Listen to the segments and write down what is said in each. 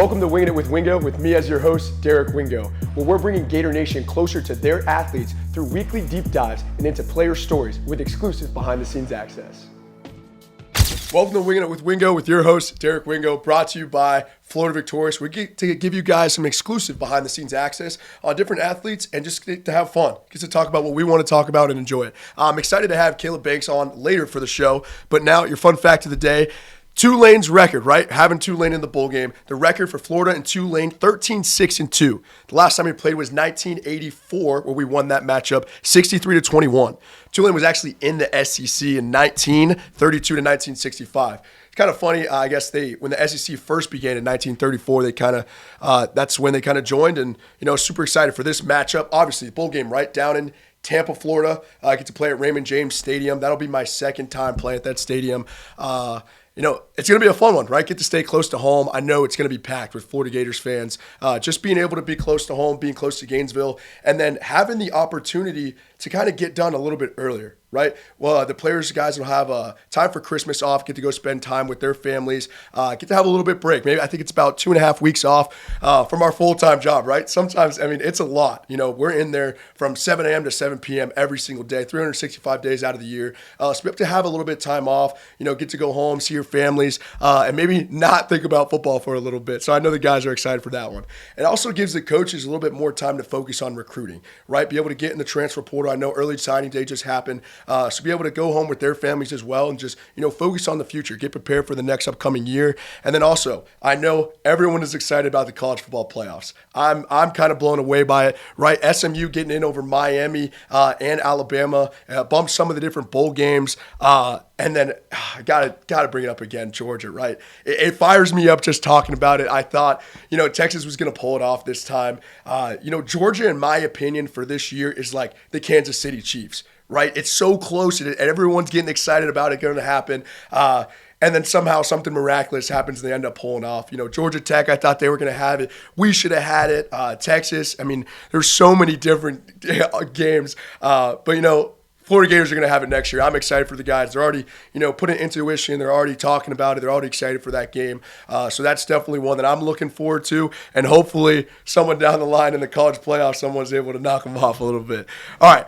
Welcome to Wingin' It with Wingo with me as your host, Derek Wingo, where we're bringing Gator Nation closer to their athletes through weekly deep dives and into player stories with exclusive behind-the-scenes access. Welcome to Wingin' It with Wingo with your host, Derek Wingo, brought to you by Florida Victorious. We get to give you guys some exclusive behind-the-scenes access on different athletes and just get to have fun, get to talk about what we want to talk about and enjoy it. I'm excited to have Caleb Banks on later for the show, but now your fun fact of the day. Tulane's record, right? Having Tulane in the bowl game. The record for Florida and Tulane, 13-6-2. The last time we played was 1984, where we won that matchup, 63-21. Tulane was actually in the SEC in 1932 to 1965. It's kind of funny, I guess when the SEC first began in 1934, that's when they kind of joined, and super excited for this matchup. Obviously, the bowl game right down in Tampa, Florida. I get to play at Raymond James Stadium. That'll be my second time playing at that stadium. It's going to be a fun one, right? Get to stay close to home. I know it's going to be packed with Florida Gators fans. Just being able to be close to home, being close to Gainesville, and then having the opportunity to kind of get done a little bit earlier, right? Well, the guys will have time for Christmas off, get to go spend time with their families, get to have a little bit break. Maybe I think it's about 2.5 weeks off from our full-time job, right? Sometimes, it's a lot. We're in there from 7 a.m. to 7 p.m. every single day, 365 days out of the year. So we have to have a little bit of time off, get to go home, see your families, and maybe not think about football for a little bit. So I know the guys are excited for that one. It also gives the coaches a little bit more time to focus on recruiting, right? Be able to get in the transfer portal. I know early signing day just happened. So be able to go home with their families as well and just, focus on the future, get prepared for the next upcoming year. And then also, I know everyone is excited about the college football playoffs. I'm kind of blown away by it, right? SMU getting in over Miami and Alabama, bumped some of the different bowl games. And then I gotta bring it up again, Georgia, right? It fires me up just talking about it. I thought, Texas was going to pull it off this time. Georgia, in my opinion, for this year is like the Kansas City Chiefs, right? It's so close, and everyone's getting excited about it going to happen. And then somehow something miraculous happens and they end up pulling off. Georgia Tech, I thought they were going to have it. We should have had it. Texas, there's so many different games. But Florida Gators are going to have it next year. I'm excited for the guys. They're already, putting it into tuition. They're already talking about it. They're already excited for that game. So that's definitely one that I'm looking forward to. And hopefully someone down the line in the college playoffs, someone's able to knock them off a little bit. All right.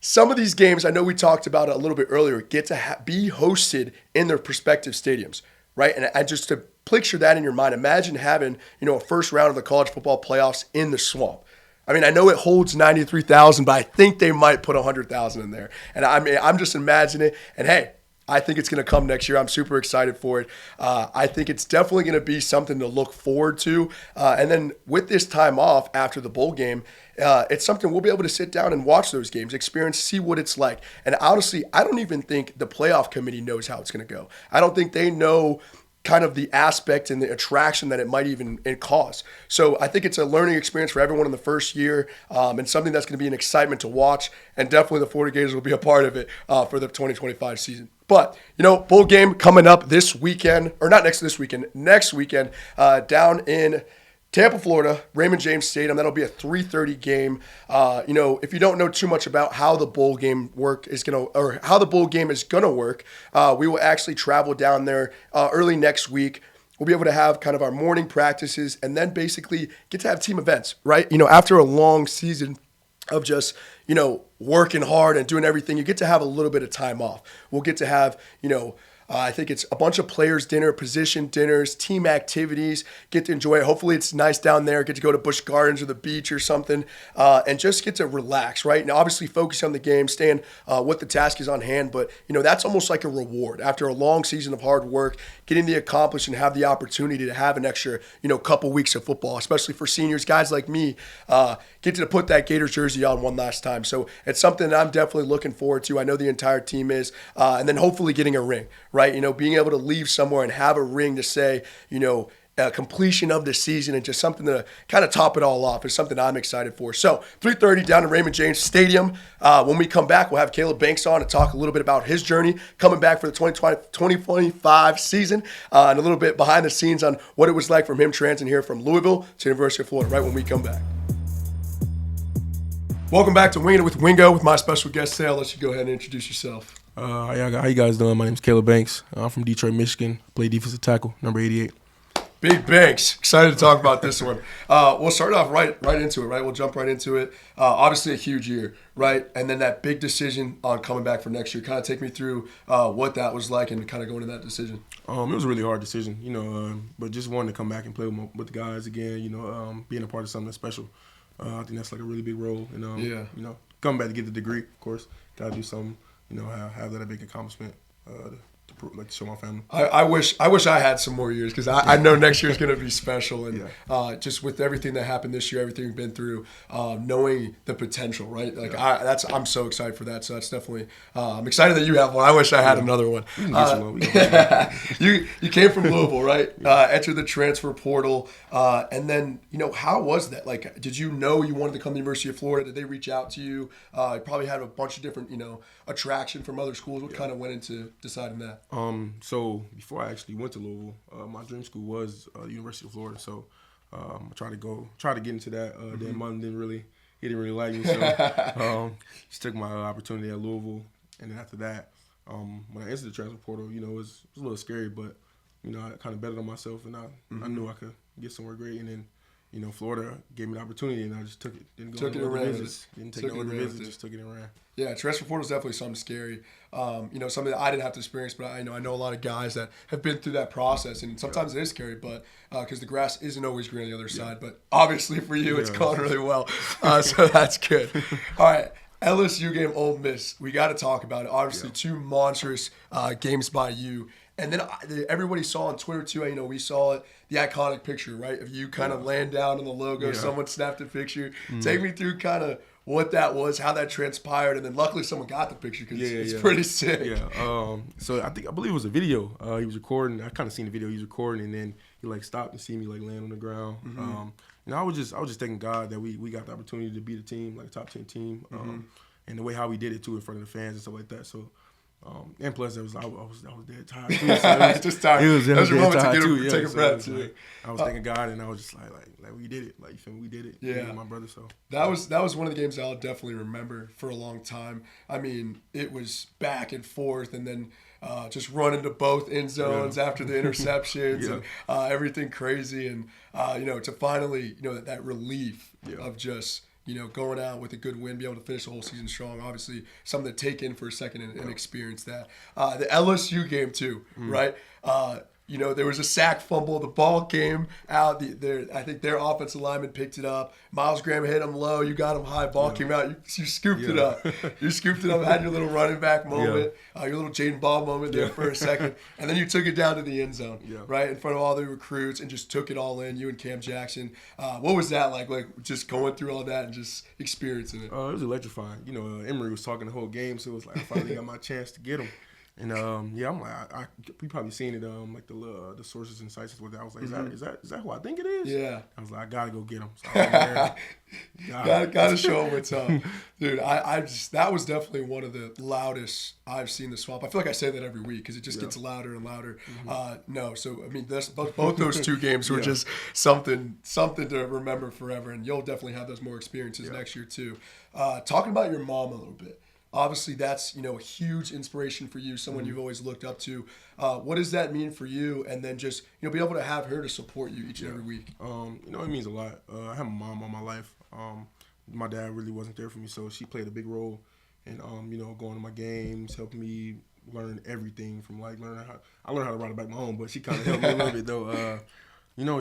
Some of these games, I know we talked about it a little bit earlier, get to be hosted in their respective stadiums, right? And just to picture that in your mind, imagine having, a first round of the college football playoffs in the Swamp. I know it holds 93,000, but I think they might put 100,000 in there. And I'm just imagining it. And hey, I think it's going to come next year. I'm super excited for it. I think it's definitely going to be something to look forward to. And then with this time off after the bowl game, it's something we'll be able to sit down and watch those games, experience, see what it's like. And honestly, I don't even think the playoff committee knows how it's going to go. I don't think they know kind of the aspect and the attraction that it might even cause. So I think it's a learning experience for everyone in the first year, and something that's going to be an excitement to watch. And definitely the Florida Gators will be a part of it for the 2025 season. But, bowl game coming up this weekend, or not next weekend, down in Tampa, Florida, Raymond James Stadium. That'll be a 3:30 game. If you don't know too much about how the bowl game is gonna work, we will actually travel down there early next week. We'll be able to have kind of our morning practices and then basically get to have team events, right? After a long season of just, working hard and doing everything, you get to have a little bit of time off. We'll get to have, I think it's a bunch of players' dinner, position dinners, team activities, get to enjoy it. Hopefully it's nice down there, get to go to Busch Gardens or the beach or something, and just get to relax, right? Now, obviously focus on the game, staying what the task is on hand, but, that's almost like a reward. After a long season of hard work, getting the accomplished and have the opportunity to have an extra, couple weeks of football, especially for seniors, guys like me, get to put that Gators jersey on one last time. So it's something that I'm definitely looking forward to. I know the entire team is, and then hopefully getting a ring, right? Being able to leave somewhere and have a ring to say, completion of the season and just something to kind of top it all off is something I'm excited for. So 3:30 down at Raymond James Stadium. When we come back, we'll have Caleb Banks on to talk a little bit about his journey coming back for the 2025 season and a little bit behind the scenes on what it was like from him transiting here from Louisville to University of Florida right when we come back. Welcome back to Wingin' It with Wingo with my special guest today. I'll let you go ahead and introduce yourself. How you guys doing? My name's Caleb Banks. I'm from Detroit, Michigan. Play defensive tackle, number 88. Big Banks. Excited to talk about this one. We'll start off right into it, right? We'll jump right into it. Obviously a huge year, right? And then that big decision on coming back for next year. Kind of take me through what that was like and kind of going to that decision. It was a really hard decision, but just wanting to come back and play with the guys again, being a part of something that's special. I think that's like a really big role. And, coming back to get the degree, of course. Got to do something, have that a big accomplishment to show my family. I wish I had some more years because I know next year is going to be special. And just with everything that happened this year, everything we've been through, knowing the potential, right? Like I'm so excited for that. So that's definitely I'm excited that you have one. I wish I had another one. You came from Louisville, right? Entered the transfer portal, and then how was that? Like, did you know you wanted to come to the University of Florida? Did they reach out to you? You probably had a bunch of different attraction from other schools. What kind of went into deciding that? So before I actually went to Louisville, my dream school was the University of Florida. So I tried to get into that. Then Martin didn't really like me, so just took my opportunity at Louisville. And then after that, when I entered the transfer portal, it was a little scary, but I kind of betted on myself, and I knew I could get somewhere great. And then Florida gave me the opportunity, and I just took it. Didn't take no other visits, just took it and ran. Yeah, transfer portal is definitely something scary. Something that I didn't have to experience, but I know a lot of guys that have been through that process, and sometimes it is scary, but because the grass isn't always green on the other side. But obviously for you, it's going really well, so that's good. All right. LSU game, Ole Miss. We got to talk about it. Obviously, two monstrous games by you. And then everybody saw on Twitter, too, we saw it, the iconic picture, right, of you kind of laying down on the logo. Someone snapped a picture. Take me through kind of what that was, how that transpired, and then luckily someone got the picture because it's pretty sick. Yeah. So I believe it was a video. He was recording. I kind of seen the video. He was recording, and then he stopped and see me laying on the ground. I was just thanking God that we got the opportunity to beat a team, like a top 10 team, and the way how we did it too in front of the fans and stuff like that. So. And plus, I was dead tired too. So just tired. It was your moment to take a breath too. I was thanking God, and I was just like we did it. Like you feel me? We did it. Yeah, me and my brother. So that was one of the games I'll definitely remember for a long time. I mean, it was back and forth, and then just running to both end zones after the interceptions and everything crazy, and to finally that relief of just. Going out with a good win, be able to finish the whole season strong. Obviously, something to take in for a second and experience that. The LSU game too, right? There was a sack fumble. The ball came out. I think their offensive lineman picked it up. Miles Graham hit him low. You got him high. Ball came out. You scooped it up. You scooped it up. Had your little running back moment, your little Jaden Ball moment there for a second. And then you took it down to the end zone, right, in front of all the recruits and just took it all in, you and Cam Jackson. What was that like just going through all that and just experiencing it? It was electrifying. Emory was talking the whole game, so it was like I finally got my chance to get him. And I'm like, we probably seen it like the sources and sites with that. I was like, is that who I think it is? Yeah. I was like, I gotta go get him. So gotta show him what's up, dude. That was definitely one of the loudest I've seen the Swamp. I feel like I say that every week because it just gets louder and louder. So I mean, both those two games were just something to remember forever, and you'll definitely have those more experiences next year too. Talking about your mom a little bit. Obviously, that's a huge inspiration for you, someone you've always looked up to. What does that mean for you? And then just be able to have her to support you each and every week. It means a lot. I have a mom all my life. My dad really wasn't there for me, so she played a big role in going to my games, helping me learn everything from I learned how to ride a bike my own, but she kind of helped me a little bit though.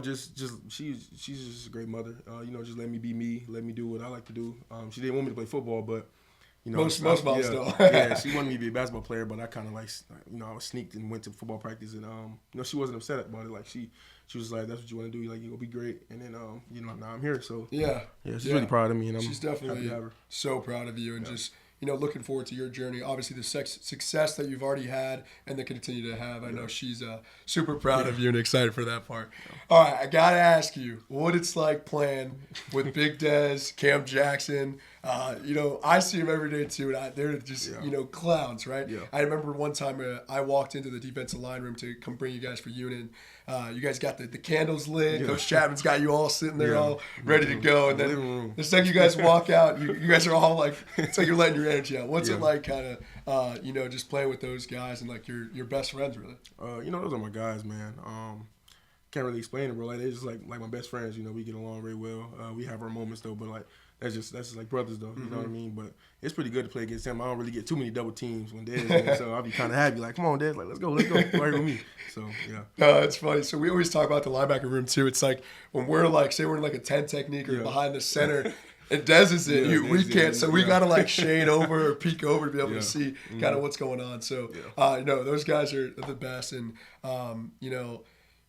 She's just a great mother. Just let me be me, let me do what I like to do. She didn't want me to play football, but. Most moms don't. She wanted me to be a basketball player, but I kind of I was sneaked and went to football practice, and she wasn't upset about it. Like she was like, "That's what you want to do. Like, you're gonna be great." And then now I'm here, so she's really proud of me, and she's definitely so proud of you, and just looking forward to your journey. Obviously, the success that you've already had and that continue to have. I know she's super proud of you and excited for that part. All right, I gotta ask you what it's like playing with Big Dez, Cam Jackson. I see them every day too, and they're just clowns, right? Yeah. I remember one time I walked into the defensive line room to come bring you guys for unit. You guys got the candles lit. Yeah. Coach Chapman's got you all sitting there all ready to go, and then the second you guys walk out, you guys are all like, it's like you're letting your energy out. What's it like, kind of, just playing with those guys and like your best friends, really? Those are my guys, man. can't really explain it, bro. Like, they're just like my best friends. You know, we get along very well. We have our moments though, but like that's just like brothers though. You know what I mean? But it's pretty good to play against him. I don't really get too many double teams when Dez in, so I'll be kind of happy. Like, come on, Dez, like let's go, right with me. So yeah. No, it's funny. So we always talk about the linebacker room too. It's like when we're like, say we're in like a 10 technique or behind the center. And Dez is in. We can't. So we got to like shade over or peek over to be able to see kind of what's going on. So, those guys are the best. And,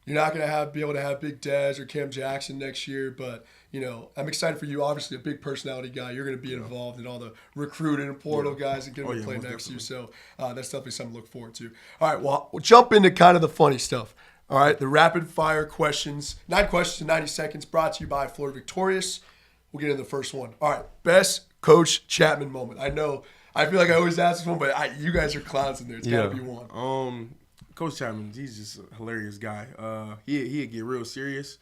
you're not going to be able to have Big Dez or Cam Jackson next year. But, I'm excited for you. Obviously, a big personality guy. You're going to be involved in all the recruiting and portal guys and going to play next to you. So that's definitely something to look forward to. All right, well, we'll jump into kind of the funny stuff. All right, the rapid fire questions. 9 questions in 90 seconds brought to you by Florida Victorious. We'll get into the first one. All right, best Coach Chapman moment. I know, I feel like I always ask this one, but you guys are clowns in there. It's got to be one. Coach Chapman, he's just a hilarious guy. He'd get real serious.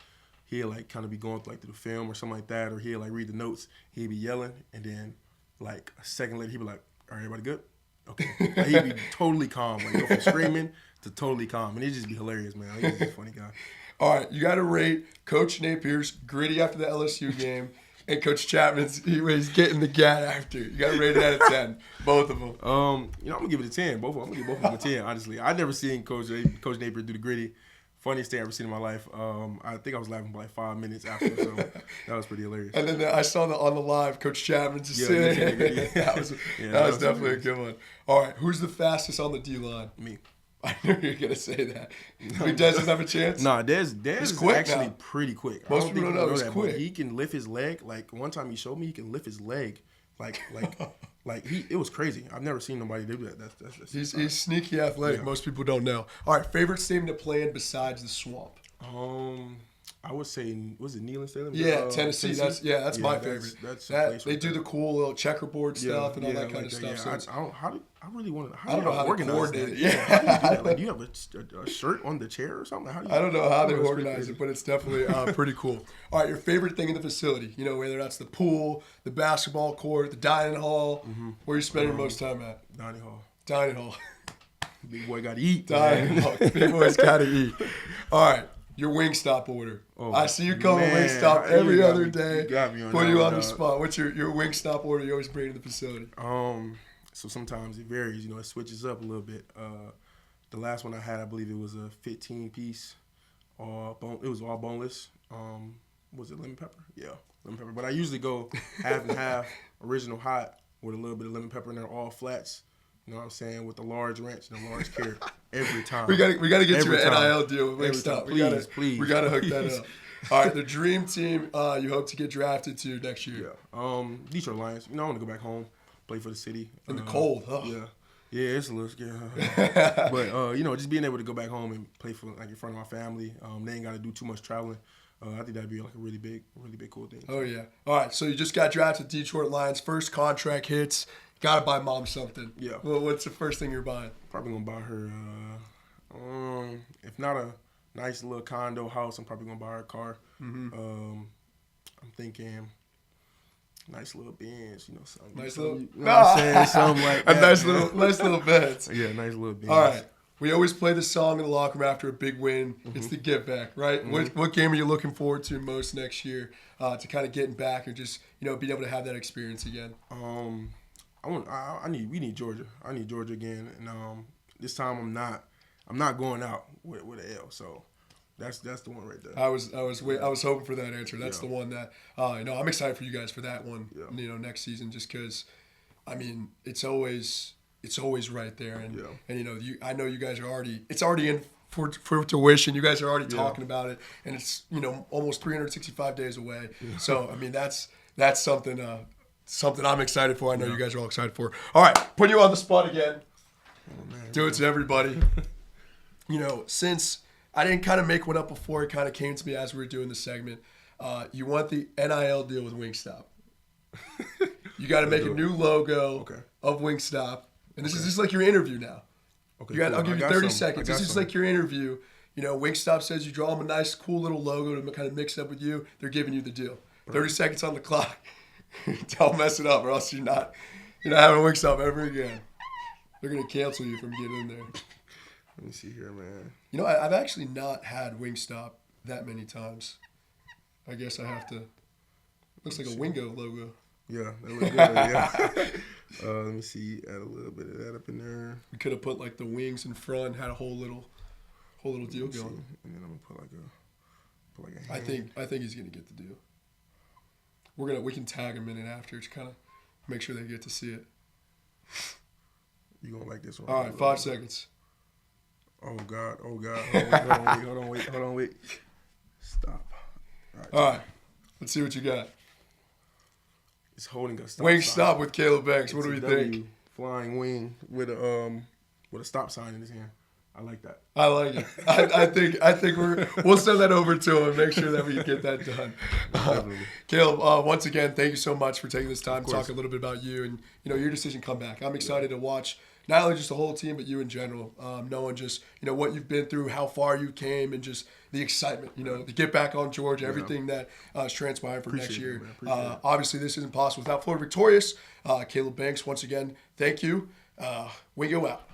He'd like kind of be going through the film or something like that, or he'd like read the notes. He'd be yelling, and then like a second later, he'd be like, "All right, everybody good?" Okay. Like, he'd be totally calm, like go from screaming to totally calm, and it'd just be hilarious, man. He's just a funny guy. All right, you got to rate Coach Napier's gritty after the LSU game. And Coach Chapman's, he's getting the gat after. You got to rate it out of 10, both of them. I'm going to give it a 10. I'm going to give both of them a 10, honestly. I've never seen Coach Napier do the gritty. Funniest thing I've ever seen in my life. I think I was laughing for like 5 minutes after, so that was pretty hilarious. And then I saw on the live, Coach Chapman just sitting there. That was definitely a good one. All right, who's the fastest on the D-line? Me. I knew you were going to say that. Dez doesn't have a chance? Nah, Dez is actually pretty quick. Most people don't know he's quick. But he can lift his leg. Like, one time he showed me he can lift his leg. It was crazy. I've never seen nobody do that. That's he's sneaky athletic. Yeah. Most people don't know. All right, favorite stadium to play in besides the Swamp? I would say, was it Neyland Stadium? Yeah, Tennessee. That's my favorite. They do the cool little checkerboard stuff and all that kind of stuff. Yeah. So I really want to. I don't know how they coordinate it. Yeah, how do you do that? Like, do you have a shirt on the chair or something? I don't know how they organize it, but it's definitely pretty cool. All right, your favorite thing in the facility? Whether that's the pool, the basketball court, the dining hall. Mm-hmm. Where are you spending your most time at? Dining hall. Big boy got to eat. Dining hall. Big boy's got to eat. All right. Your Wingstop order. I see you calling Wingstop every other day. Put you on the spot. What's your Wingstop order you always bring to the facility? So sometimes it varies. It switches up a little bit. The last one I had, I believe it was a 15-piece. It was all boneless. Was it lemon pepper? Yeah, lemon pepper. But I usually go half and half, original hot with a little bit of lemon pepper, and they're all flats. You know what I'm saying? With the large ranch and the large carrot every time. We gotta get you an NIL deal with Wingstop. Please. We gotta hook that up. All right, the dream team you hope to get drafted to next year. Yeah. Detroit Lions. I want to go back home, play for the city. In the cold. Oh. Yeah. Yeah, it's a little scary. But just being able to go back home and play for in front of my family. They ain't got to do too much traveling. I think that'd be like a really big cool thing. Oh yeah. All right, so you just got drafted to Detroit Lions. First contract hits. Gotta buy mom something. Yeah. Well, what's the first thing you're buying? Probably gonna buy her, if not a nice little condo house, I'm probably gonna buy her a car. Mm-hmm. I'm thinking nice little Benz, something. Nice little. You know what I'm saying? Something like that. A nice little Benz. Yeah, nice little Benz. All right. We always play the song in the locker room after a big win. Mm-hmm. It's the give back, right? Mm-hmm. What game are you looking forward to most next year to kind of getting back and just being able to have that experience again? We need Georgia. I need Georgia again, and this time I'm not going out with an L. So that's the one right there. I was hoping for that answer. That's the one that I'm excited for you guys for that one. Yeah. Next season, just because, it's always right there, and I know you guys are already. It's already in for tuition. You guys are already talking about it, and it's almost 365 days away. Yeah. So that's something. Something I'm excited for. I know you guys are all excited for. All right, put you on the spot again. Do it to everybody. Since I didn't kind of make one up before, it kind of came to me as we were doing the segment. You want the NIL deal with Wingstop. You got to make a new logo of Wingstop. And this is just like your interview now. Okay, cool. I'll give you 30 seconds. This is like your interview. Wingstop says you draw them a nice, cool little logo to kind of mix up with you. They're giving you the deal. 30 seconds on the clock. Don't mess it up, or else you're not having a Wingstop ever again. They're gonna cancel you from getting in there. Let me see here, man. I've actually not had Wingstop that many times. I guess I have to. Looks like a Wingo logo. Yeah, that looks good. Yeah. Let me see. Add a little bit of that up in there. We could have put like the wings in front, had a whole little deal going. And then I'm gonna put like a hand. I think he's gonna get the deal. We can tag him in it after to kind of make sure they get to see it. You gonna like this one? All right, 5 seconds. Oh God! Hold on, wait. Stop. All right. Let's see what you got. It's holding a stop. Wing sign. Stop with Caleb Banks. What It's do we a W, think? Flying wing with a stop sign in his hand. I like that. I like it. I think we'll send that over to him and make sure that we get that done. Caleb, once again, thank you so much for taking this time to talk a little bit about you and your decision to come back. I'm excited to watch not only just the whole team but you in general, knowing just what you've been through, how far you came, and just the excitement, to get back on Georgia, everything that is transpiring for next year. Obviously, this isn't possible without Florida victorious. Caleb Banks, once again, thank you. Wingo out.